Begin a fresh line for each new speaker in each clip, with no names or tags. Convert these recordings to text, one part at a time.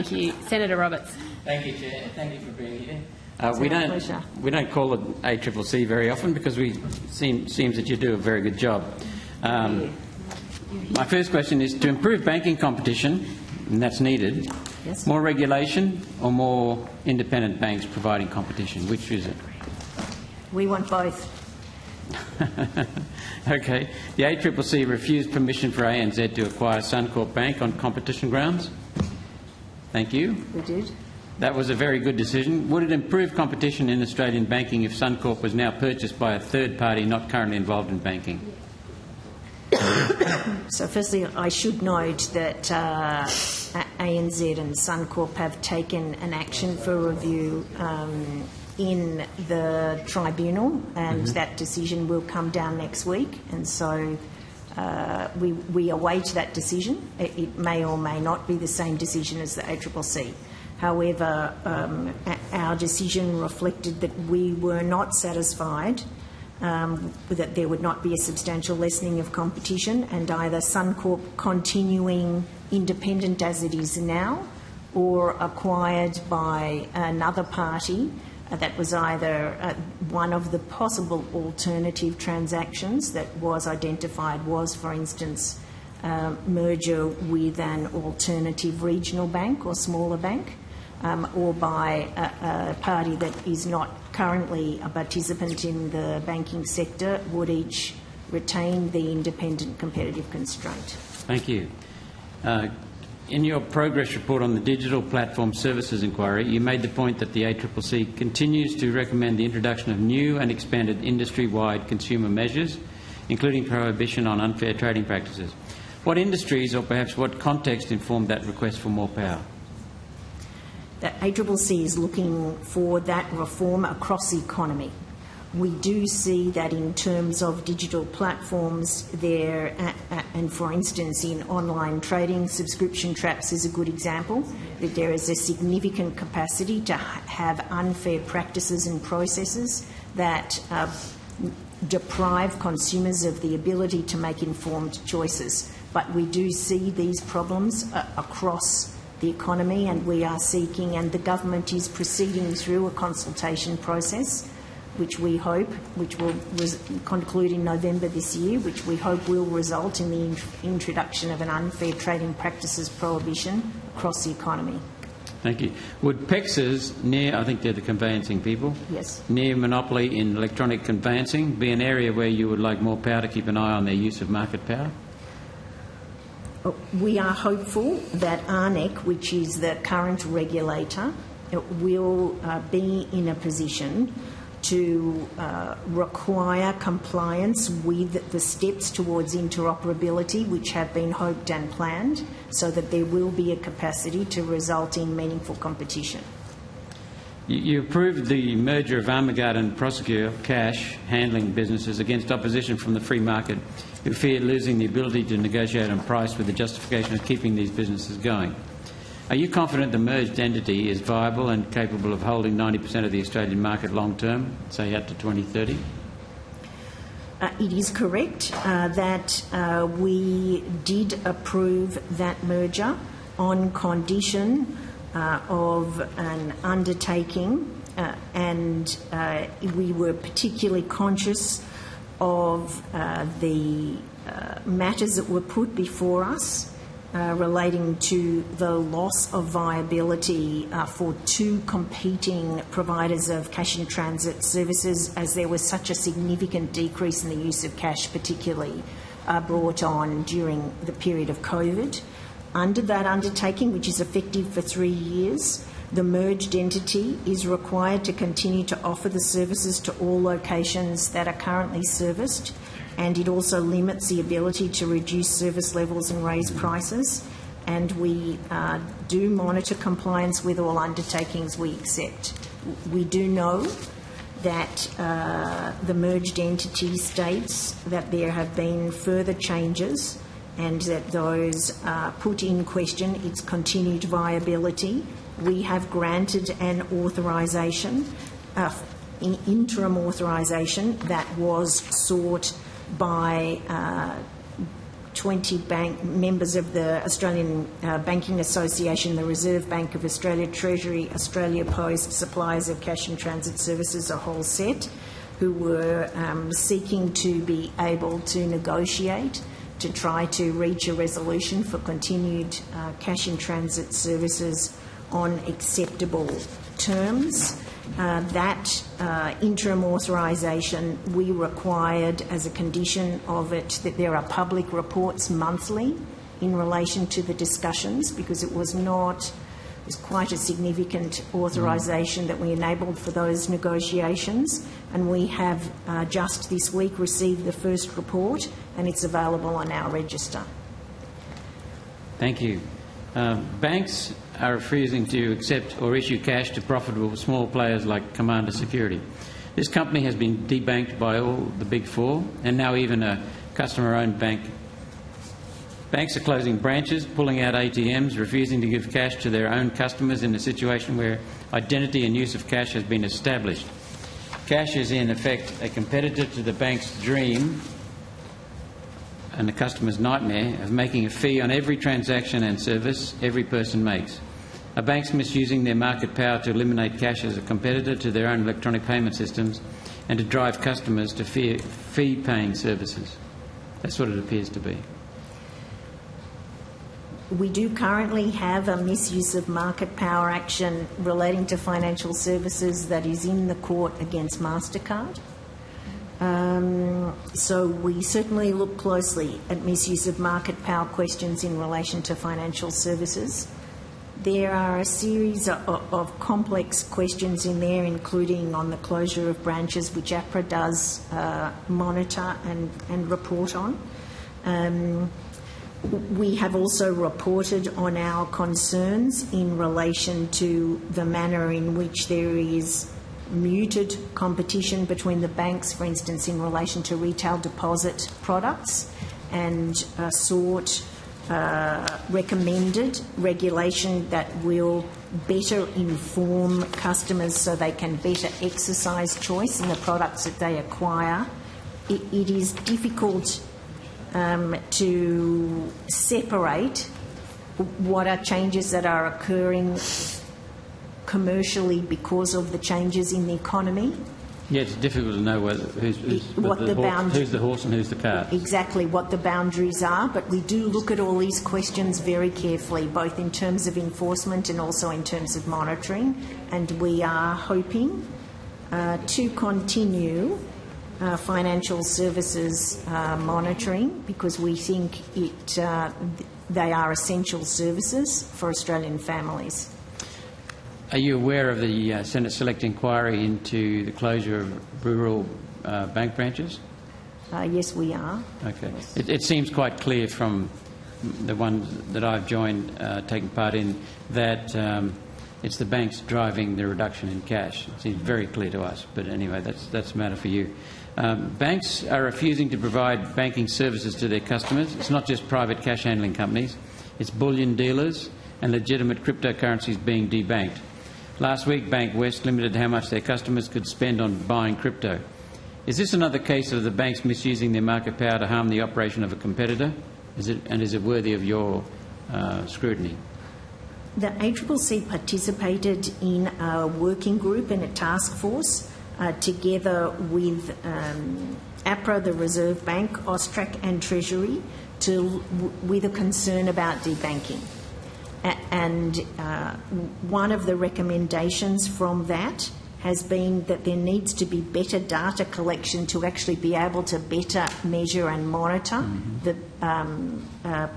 Thank you. Senator Roberts.
Thank you, Chair. Thank you for being here.
We don't call it ACCC very often because seems that you do a very good job. My first question is to improve banking competition, and that's needed.
Yes.
More regulation or more independent banks providing competition? Which is it?
We want both.
Okay. The ACCC refused permission for ANZ to acquire Suncorp Bank on competition grounds. Thank you.
We did.
That was a very good decision. Would it improve competition in Australian banking if Suncorp was now purchased by a third party not currently involved in banking?
So firstly, I should note that ANZ and Suncorp have taken an action for review in the tribunal, and that decision will come down next week. And so we await that decision. It may or may not be the same decision as the ACCC. However, our decision reflected that we were not satisfied that there would not be a substantial lessening of competition, and either Suncorp continuing independent as it is now or acquired by another party that was either one of the possible alternative transactions that was identified was, for instance, merger with an alternative regional bank or smaller bank, or by a party that is not currently a participant in the banking sector, would each retain the independent competitive constraint.
Thank you. In your progress report on the Digital Platform Services Inquiry, you made the point that the ACCC continues to recommend the introduction of new and expanded industry-wide consumer measures, including prohibition on unfair trading practices. What industries or perhaps what context informed that request for more power?
The ACCC is looking for that reform across the economy. We do see that in terms of digital platforms there, and for instance in online trading, subscription traps is a good example, that there is a significant capacity to have unfair practices and processes that deprive consumers of the ability to make informed choices. But we do see these problems across the economy, and we are seeking, and the government is proceeding through a consultation process which we hope, which will conclude in November this year, which we hope will result in the introduction of an unfair trading practices prohibition across the economy.
Thank you. Would PEXAs, near, I think they're the conveyancing people,
yes,
near monopoly in electronic conveyancing, be an area where you would like more power to keep an eye on their use of market power?
We are hopeful that ARNEC, which is the current regulator, will be in a position to require compliance with the steps towards interoperability which have been hoped and planned, so that there will be a capacity to result in meaningful competition.
You approved the merger of Armaguard and Prosegur cash handling businesses against opposition from the free market, who feared losing the ability to negotiate on price with the justification of keeping these businesses going. Are you confident the merged entity is viable and capable of holding 90% of the Australian market long term, say out to 2030?
It is correct that we did approve that merger on condition of an undertaking, and we were particularly conscious of the matters that were put before us relating to the loss of viability for two competing providers of cash in transit services, as there was such a significant decrease in the use of cash, particularly brought on during the period of COVID. Under that undertaking, which is effective for 3 years, the merged entity is required to continue to offer the services to all locations that are currently serviced, and it also limits the ability to reduce service levels and raise prices. And we do monitor compliance with all undertakings we accept. We do know that the merged entity states that there have been further changes and that those put in question its continued viability. We have granted an authorisation, interim authorisation, that was sought by 20 members of the Australian Banking Association, the Reserve Bank of Australia, Treasury, Australia Post, suppliers of cash and transit services, a whole set, who were seeking to be able to negotiate to try to reach a resolution for continued cash in transit services on acceptable terms. That interim authorisation, we required as a condition of it that there are public reports monthly in relation to the discussions, because it was quite a significant authorisation that we enabled for those negotiations, and we have just this week received the first report, and it's available on our register.
Thank you. Banks are refusing to accept or issue cash to profitable small players like Commander Security. This company has been debanked by all the Big Four, and now even a customer-owned bank. Banks are closing branches, pulling out ATMs, refusing to give cash to their own customers in a situation where identity and use of cash has been established. Cash is in effect a competitor to the bank's dream and the customer's nightmare of making a fee on every transaction and service every person makes. Are banks misusing their market power to eliminate cash as a competitor to their own electronic payment systems and to drive customers to fee-paying services? That's what it appears to be.
We do currently have a misuse of market power action relating to financial services that is in the court against MasterCard. So we certainly look closely at misuse of market power questions in relation to financial services. There are a series of complex questions in there, including on the closure of branches, which APRA does monitor and report on. We have also reported on our concerns in relation to the manner in which there is muted competition between the banks, for instance, in relation to retail deposit products, and recommended regulation that will better inform customers so they can better exercise choice in the products that they acquire. It is difficult to separate what are changes that are occurring commercially because of the changes in the economy.
Yeah, it's difficult to know who's the horse and who's the cart.
Exactly what the boundaries are, but we do look at all these questions very carefully, both in terms of enforcement and also in terms of monitoring, and we are hoping to continue financial services monitoring, because we think they are essential services for Australian families.
Are you aware of the Senate Select Inquiry into the closure of rural bank branches?
Yes, we are.
Okay.
Yes.
It seems quite clear from the ones that I've joined taking part in that it's the banks driving the reduction in cash. It seems very clear to us, but anyway, that's a matter for you. Banks are refusing to provide banking services to their customers. It's not just private cash handling companies. It's bullion dealers and legitimate cryptocurrencies being debanked. Last week, Bank West limited how much their customers could spend on buying crypto. Is this another case of the banks misusing their market power to harm the operation of a competitor? Is it worthy of your scrutiny?
The ACCC participated in a working group and a task force together with APRA, the Reserve Bank, AUSTRAC and Treasury with a concern about debanking. And one of the recommendations from that has been that there needs to be better data collection to actually be able to better measure and monitor the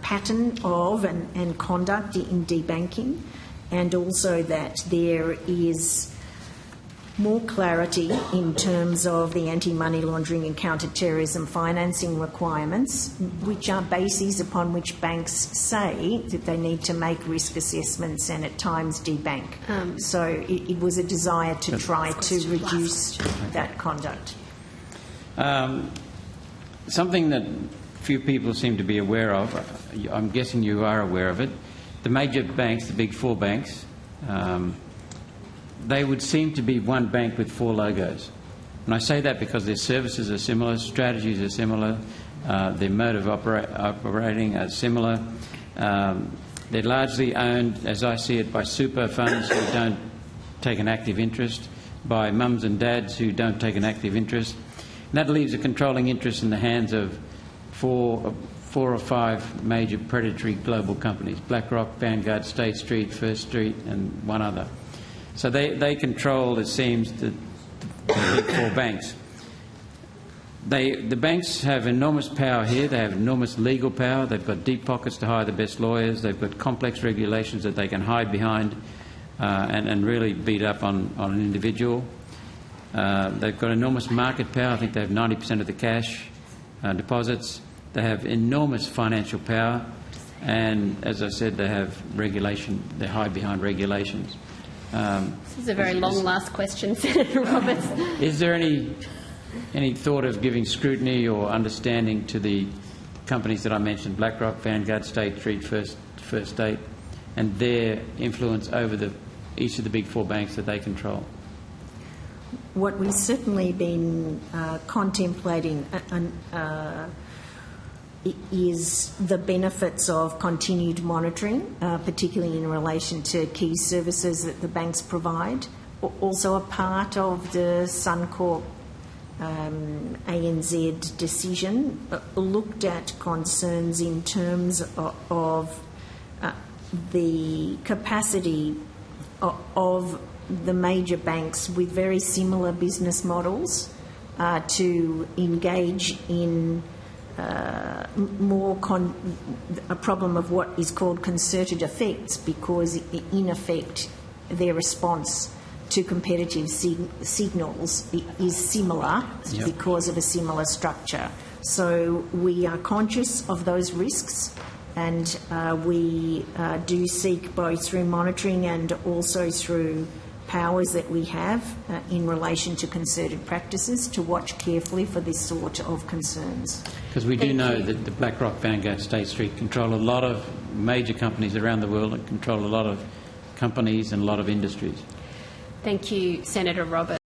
pattern of and conduct in debanking, and also that there is more clarity in terms of the anti-money laundering and counter-terrorism financing requirements, which are bases upon which banks say that they need to make risk assessments and at times debank. So it was a desire to try to reduce that conduct.
Something that few people seem to be aware of, I'm guessing you are aware of it, the major banks, the big four banks, they would seem to be one bank with four logos. And I say that because their services are similar, strategies are similar, Their mode of operating are similar. They're largely owned, as I see it, by super funds who don't take an active interest, by mums and dads who don't take an active interest. And that leaves a controlling interest in the hands of four or five major predatory global companies: BlackRock, Vanguard, State Street, First Street, and one other. So they control, it seems, the big four banks. The banks have enormous power here. They have enormous legal power. They've got deep pockets to hire the best lawyers. They've got complex regulations that they can hide behind and really beat up on an individual. They've got enormous market power. I think they have 90% of the cash deposits. They have enormous financial power. And, as I said, they have regulation. They hide behind regulations.
This is a very long last question, Senator Roberts.
Is there any thought of giving scrutiny or understanding to the companies that I mentioned, BlackRock, Vanguard, State Street, First State, and their influence over each of the big four banks that they control?
What we've certainly been contemplating is the benefits of continued monitoring, particularly in relation to key services that the banks provide. Also, a part of the Suncorp ANZ decision looked at concerns in terms of the capacity of the major banks with very similar business models to engage in a problem of what is called concerted effects, because in effect their response to competitive signals is similar. Yep. Because of a similar structure. So we are conscious of those risks, and we do seek, both through monitoring and also through powers that we have in relation to concerted practices, to watch carefully for this sort of concerns.
Because we do know that the BlackRock, Vanguard, State Street control a lot of major companies around the world and control a lot of companies and a lot of industries.
Thank you, Senator Roberts.